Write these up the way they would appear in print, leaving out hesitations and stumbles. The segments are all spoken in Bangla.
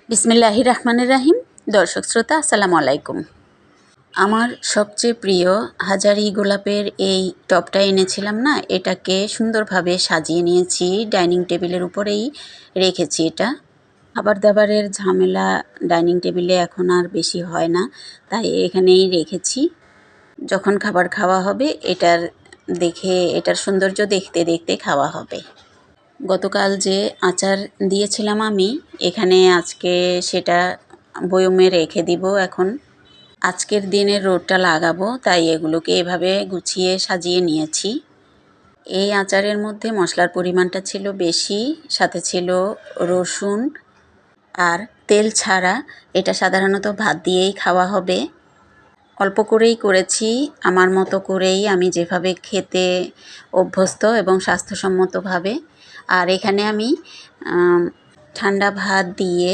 বিসমিল্লাহির রহমানির রাহিম। দর্শক শ্রোতা আসসালামু আলাইকুম। আমার সবচেয়ে প্রিয় হাজারি গোলাপের এই টবটা এনেছিলাম না, এটাকে সুন্দরভাবে সাজিয়ে নিয়েছি, ডাইনিং টেবিলের উপরেই রেখেছি। এটা খাবার দাবারের ঝামেলা ডাইনিং টেবিলে এখন আর বেশি হয় না, তাই এখানেই রেখেছি। যখন খাবার খাওয়া হবে এটার সৌন্দর্য দেখতে দেখতে খাওয়া হবে। গতকাল যে আচার দিয়েছিলাম আমি, এখানে আজকে সেটা বয়মে রেখে দিব। এখন আজকের দিনের রোদটা লাগাবো, তাই এগুলোকে এভাবে গুছিয়ে সাজিয়ে নিয়েছি। এই আচারের মধ্যে মশলার পরিমাণটা ছিল বেশি, সাথে ছিল রসুন আর তেল ছাড়া। এটা সাধারণত ভাত দিয়েই খাওয়া হবে। অল্প করেই করেছি, আমার মতো করেই, আমি যেভাবে খেতে অভ্যস্ত এবং স্বাস্থ্যসম্মতভাবে। আর এখানে আমি ঠান্ডা ভাত দিয়ে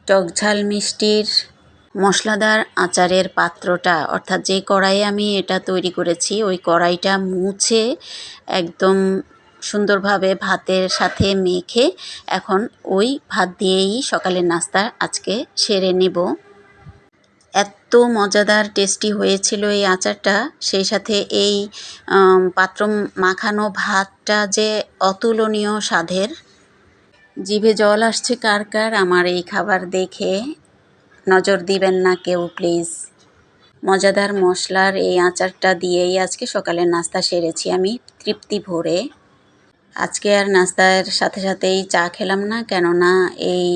টকঝাল মিষ্টির মশলাদার আচারের পাত্রটা, অর্থাৎ যে কড়াইয়ে আমি এটা তৈরি করেছি, ওই কড়াইটা মুছে একদম সুন্দরভাবে ভাতের সাথে মেখে এখন ওই ভাত দিয়েই সকালের নাস্তা আজকে সেরে নেব। এত মজাদার টেস্টি হয়েছিল এই আচারটা, সেই সাথে এই পাত্র মাখানো ভাতটা যে অতুলনীয় স্বাদের। জিভে জল আসছে কার কার আমার এই খাবার দেখে, নজর দিবেন না কেউ প্লিজ। মজাদার মশলার এই আচারটা দিয়েই আজকে সকালের নাস্তা সেরেছি আমি তৃপ্তি ভরে। আজকে আর নাস্তার সাথে সাথেই চা খেলাম না, কেননা এই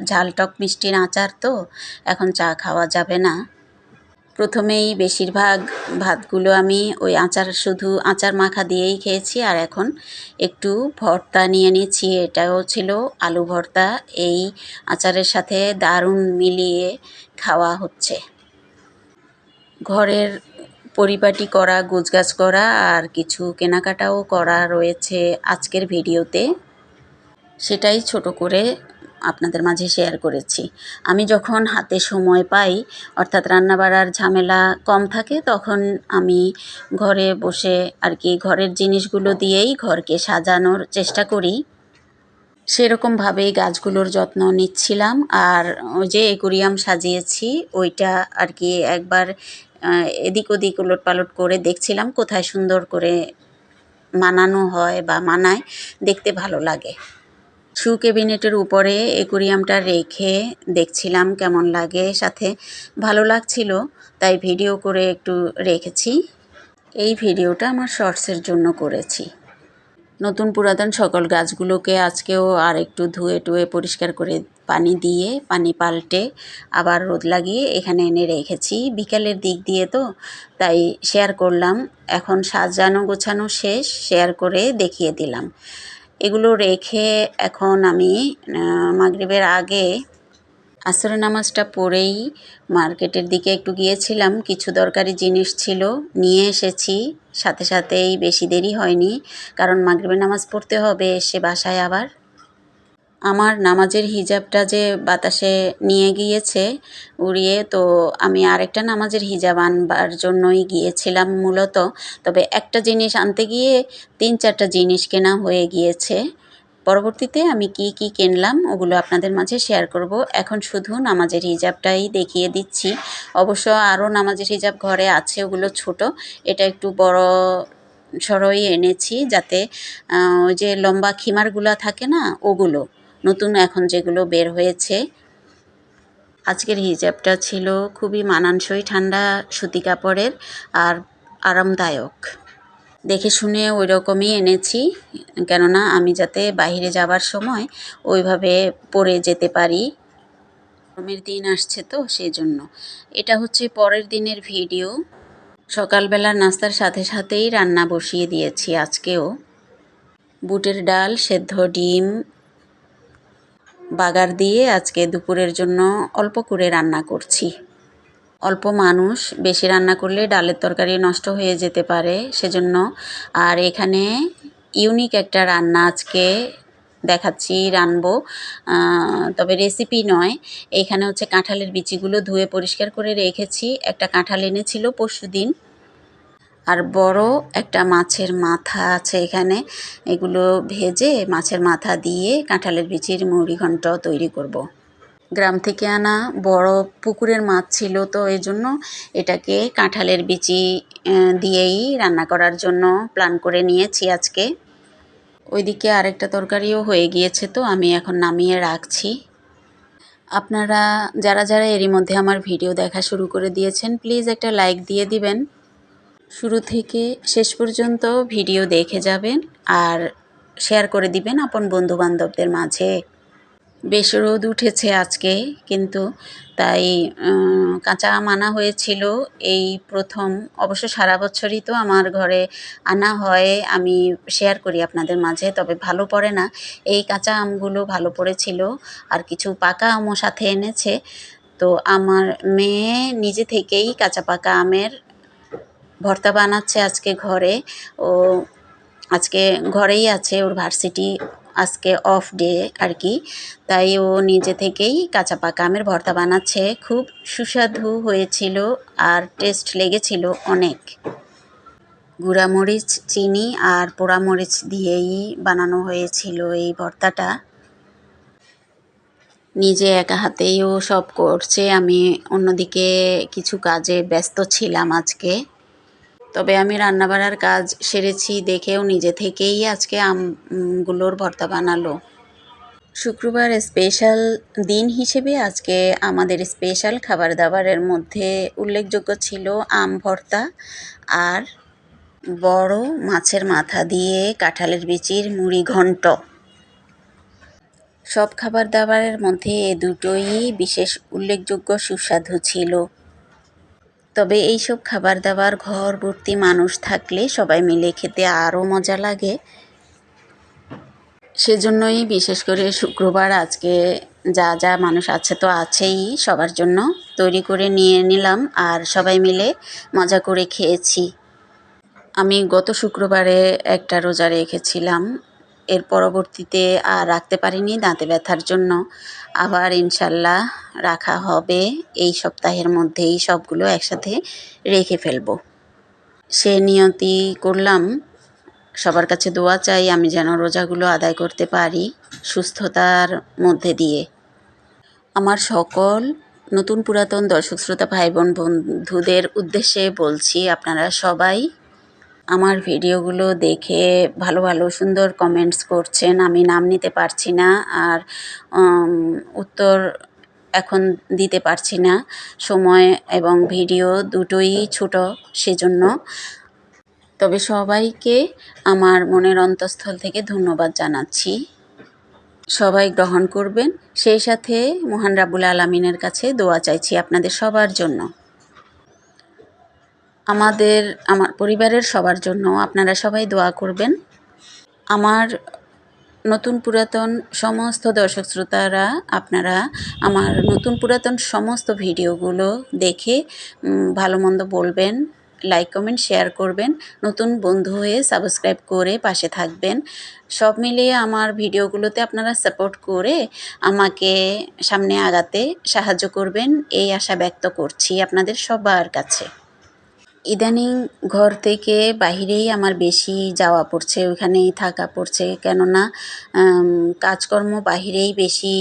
ঝাল টক মিষ্টির আচার তো এখন চা খাওয়া যাবে না। প্রথমেই বেশিরভাগ ভাতগুলো আমি ওই শুধু আচার মাখা দিয়েই খেয়েছি, আর এখন একটু ভর্তা নিয়ে নিচ্ছি। এটাও ছিল আলু ভর্তা, এই আচারের সাথে দারুণ মিলিয়ে খাওয়া হচ্ছে। ঘরের পরিপাটি করা, গোছগাছ করা আর কিছু কেনাকাটাও করা রয়েছে আজকের ভিডিওতে, সেটাই ছোট করে আপনাদের মাঝে শেয়ার করেছি। আমি যখন হাতে সময় পাই, অর্থাৎ রান্নাবাড়ার ঝামেলা কম থাকে, তখন আমি ঘরে বসে ঘরের জিনিসগুলো দিয়েই ঘরকে সাজানোর চেষ্টা করি। সেরকমভাবেই গাছগুলোর যত্ন নিচ্ছিলাম। আর ওই যে অ্যাকুরিয়াম সাজিয়েছি, ওইটা একবার এদিক ওদিক উলটপালট করে দেখছিলাম কোথায় সুন্দর করে মানানো হয় বা মানায়, দেখতে ভালো লাগে। শু ক্যাবিনেটের উপরে অ্যাকুরিয়ামটা রেখে দেখছিলাম কেমন লাগে, সাথে ভালো লাগছিল, তাই ভিডিও করে একটু রেখেছি। এই ভিডিওটা আমার শর্টসের জন্য করেছি। নতুন পুরাতন সকল গাছগুলোকে আজকেও আর একটু ধুয়ে টুয়ে পরিষ্কার করে পানি পাল্টে আবার রোদ লাগিয়ে এখানে এনে রেখেছি। বিকালের দিক দিয়ে তো, তাই শেয়ার করলাম। এখন সাজানো গোছানো শেষ, শেয়ার করে দেখিয়ে দিলাম। এগুলো রেখে এখন আমি মাগরিবের আগে আসরের নামাজটা পড়েই মার্কেটের দিকে একটু গিয়েছিলাম। কিছু দরকারি জিনিস ছিল, নিয়ে এসেছি। সাথে সাথেই বেশি দেরি হয়নি, কারণ মাগরিবের নামাজ পড়তে হবে এসে বাসায় আবার। আমার নামাজের হিজাবটা যে বাতাসে নিয়ে গিয়েছে উড়িয়ে, তো আমি আরেকটা নামাজের হিজাব আনবার জন্যই গিয়েছিলাম মূলত। তবে একটা জিনিস আনতে গিয়ে 3-4টা জিনিস কেনা হয়ে গিয়েছে। পরবর্তীতে আমি কি কি কিনলাম ওগুলো আপনাদের মাঝে শেয়ার করব। এখন শুধু নামাজের হিজাবটাই দেখিয়ে দিচ্ছি। অবশ্য আরও নামাজের হিজাব ঘরে আছে, ওগুলো ছোট। এটা একটু বড় সরই এনেছি, যাতে ওই যে লম্বা খিমারগুলো থাকে না, ওগুলো নতুন এখন যেগুলো বের হয়েছে। আজকের হিজাবটা ছিল খুবই মানানসই, ঠান্ডা সুতি কাপড়ের আর আরামদায়ক। দেখে শুনে ওই রকমই এনেছি, কেননা আমি যাতে বাইরে যাবার সময় ওইভাবে পরে যেতে পারি। গরমের দিন আসছে তো সেই জন্য। এটা হচ্ছে পরের দিনের ভিডিও। সকালবেলা নাস্তার সাথে সাথেই রান্না বসিয়ে দিয়েছি আজকেও। বুটের ডাল, সেদ্ধ ডিম, বাগার দিয়ে আজকে দুপুরের জন্য অল্প করে রান্না করছি। অল্প মানুষ, বেশি রান্না করলে ডালের তরকারি নষ্ট হয়ে যেতে পারে, সেজন্য। আর এখানে ইউনিক একটা রান্না আজকে দেখাচ্ছি, রানবো, তবে রেসিপি নয়। এইখানে হচ্ছে কাঁঠালের বিচিগুলো ধুয়ে পরিষ্কার করে রেখেছি। একটা কাঁঠাল এনেছিল পরশুদিন, আর বড় একটা মাছের মাথা আছে এখানে। এগুলো ভেজে মাছের মাথা দিয়ে কাঁঠালের বিচির মুড়ি ঘন্ট তৈরি করব। গ্রাম থেকে আনা বড় পুকুরের মাছ ছিল, তো এই জন্য এটাকে কাঁঠালের বিচি দিয়েই রান্না করার জন্য প্ল্যান করে নিয়েছি আজকে। ওইদিকে আরেকটা তরকারিও হয়ে গিয়েছে, তো আমি এখন নামিয়ে রাখছি। আপনারা যারা যারা এরই মধ্যে আমার ভিডিও দেখা শুরু করে দিয়েছেন, প্লিজ একটা লাইক দিয়ে দিবেন। শুরু থেকে শেষ পর্যন্ত ভিডিও দেখে যাবেন আর শেয়ার করে দিবেন আপন বন্ধুবান্ধবদের মাঝে। বেশ রোদ উঠেছে আজকে, কিন্তু তাই কাঁচা আম আনা হয়েছিল এই প্রথম। অবশ্য সারা বছরই তো আমার ঘরে আনা হয়, আমি শেয়ার করি আপনাদের মাঝে, তবে ভালো পড়ে না। এই কাঁচা আমগুলো ভালো পড়েছিল, আর কিছু পাকা আমও সাথে এনেছে। তো আমার মেয়ে নিজে থেকেই কাঁচা পাকা আমের ভর্তা বানাচ্ছে আজকে ঘরে। ও আজকে ঘরেই আছে, ওর ভার্সিটি আজকে অফ ডে আর কি, তাই ও নিজে থেকেই কাঁচা পাকা আমের ভর্তা বানাচ্ছে। খুব সুস্বাদু হয়েছিল আর টেস্ট লেগেছিল অনেক। গুঁড়ামরিচ, চিনি আর পোড়ামরিচ দিয়েই বানানো হয়েছিল এই ভর্তাটা। নিজে একা হাতেই ও সব করছে, আমি অন্যদিকে কিছু কাজে ব্যস্ত ছিলাম আজকে। তবে আমি রান্নাবাড়ার কাজ সেরেছি দেখেও নিজে থেকেই আজকে আমগুলোর ভর্তা বানালো। শুক্রবার স্পেশাল দিন হিসেবে আজকে আমাদের স্পেশাল খাবার দাবারের মধ্যে উল্লেখযোগ্য ছিল আম ভর্তা আর বড় মাছের মাথা দিয়ে কাঁঠালের বিচির মুড়ি ঘন্ট। সব খাবার দাবারের মধ্যে এ দুটোই বিশেষ উল্লেখযোগ্য সুস্বাদু ছিল। তবে এইসব খাবার দাবার ঘর ভর্তি মানুষ থাকলে সবাই মিলে খেতে আরও মজা লাগে। সেজন্যই বিশেষ করে শুক্রবার আজকে যা যা মানুষ আছে তো আছেই, সবার জন্য তৈরি করে নিয়ে নিলাম আর সবাই মিলে মজা করে খেয়েছি। আমি গত শুক্রবারে একটা রোজা রেখেছিলাম, এর পরবর্তীতে আর রাখতে পারিনি দাঁতে ব্যথার জন্য। আবার ইনশাল্লাহ রাখা হবে এই সপ্তাহের মধ্যেই, সবগুলো একসাথে রেখে ফেলবো। সে নিয়তি করলাম, সবার কাছে দোয়া চাই আমি যেন রোজাগুলো আদায় করতে পারি সুস্থতার মধ্যে দিয়ে। আমার সকল নতুন পুরাতন দর্শক শ্রোতা ভাই বোন বন্ধুদের উদ্দেশ্যে বলছি, আপনারা সবাই আমার ভিডিওগুলো দেখে ভালো ভালো সুন্দর কমেন্টস করছেন। আমি নাম নিতে পারছি না আর উত্তর এখন দিতে পারছি না, সময় এবং ভিডিও দুটোই ছোট সেজন্য। তবে সবাইকে আমার মনের অন্তঃস্থল থেকে ধন্যবাদ জানাচ্ছি। সবাই গ্রহণ করবেন, সেই সাথে মহান রাব্বুল আলামিনের কাছে দোয়া চাইছি আপনাদের সবার জন্য। আমার পরিবারের সবার জন্য আপনারা সবাই দোয়া করবেন। আমার নতুন পুরাতন সমস্ত দর্শক শ্রোতারা, আপনারা আমার নতুন পুরাতন সমস্ত ভিডিওগুলো দেখে ভালো মন্দ বলবেন, লাইক কমেন্ট শেয়ার করবেন, নতুন বন্ধু হয়ে সাবস্ক্রাইব করে পাশে থাকবেন। সব মিলিয়ে আমার ভিডিওগুলোতে আপনারা সাপোর্ট করে আমাকে সামনে আগাতে সাহায্য করবেন, এই আশা ব্যক্ত করছি আপনাদের সবার কাছে। ইদানিং ঘর থেকে বাহিরেই আমার বেশি যাওয়া পড়ছে, ওইখানেই থাকা পড়ছে, কেননা কাজকর্ম বাহিরেই বেশি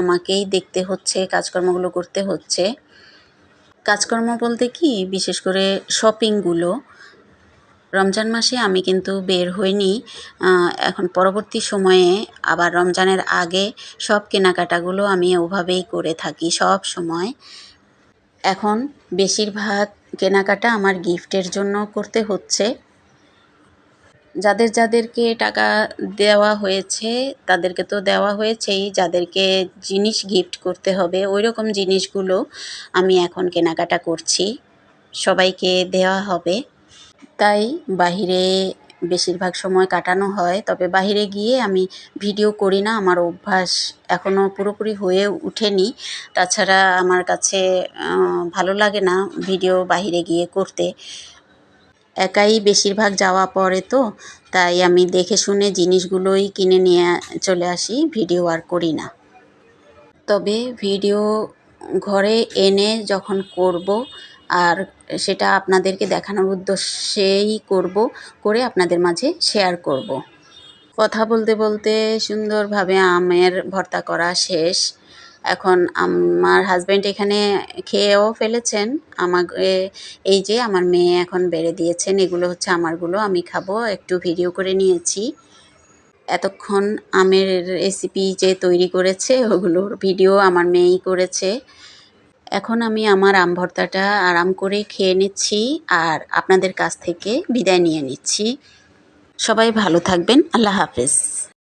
আমাকেই দেখতে হচ্ছে, কাজকর্মগুলো করতে হচ্ছে। কাজকর্ম বলতে কি, বিশেষ করে শপিংগুলো। রমজান মাসে আমি কিন্তু বের হইনি, এখন পরবর্তী সময়ে আবার রমজানের আগে সব কেনাকাটাগুলো আমি ওভাবেই করে থাকি সব সময়। এখন বেশিরভাগ কেনাকাটা আমার গিফটের জন্য করতে হচ্ছে। যাদেরকে টাকা দেওয়া হয়েছে তাদেরকে তো দেওয়া হয়েছেই, যাদেরকে জিনিস গিফট করতে হবে ওই রকম জিনিসগুলো আমি এখন কেনাকাটা করছি, সবাইকে দেওয়া হবে। তাই বাহিরে বেশিরভাগ সময় কাটানো হয়, তবে বাহিরে গিয়ে আমি ভিডিও করি না, আমার অভ্যাস এখনও পুরোপুরি হয়ে ওঠেনি। তাছাড়া আমার কাছে ভালো লাগে না ভিডিও বাহিরে গিয়ে করতে, একাই বেশিরভাগ যাওয়া পড়ে, তো তাই আমি দেখে শুনে জিনিসগুলোই কিনে নিয়ে চলে আসি, ভিডিও আর করি না। তবে ভিডিও ঘরে এনে যখন করব, আর সেটা আপনাদেরকে দেখানোর উদ্দেশ্যেই করে আপনাদের মাঝে শেয়ার করব। কথা বলতে বলতে সুন্দরভাবে আমের ভর্তা করা শেষ। এখন আমার হাজব্যান্ড এখানে খেয়েও ফেলেছেন। আমাকে এই যে আমার মেয়ে এখন বেড়ে দিয়েছেন, এগুলো হচ্ছে আমারগুলো, আমি খাবো। একটু ভিডিও করে নিয়েছি। এতক্ষণ আমের রেসিপি যে তৈরি করেছে ওগুলোর ভিডিও আমার মেয়েই করেছে। এখন আমি আমার আম ভর্তাটা আরাম করে খেয়ে নিচ্ছি আর আপনাদের কাছ থেকে বিদায় নিয়ে নিচ্ছি। সবাই ভালো থাকবেন। আল্লাহ হাফেজ।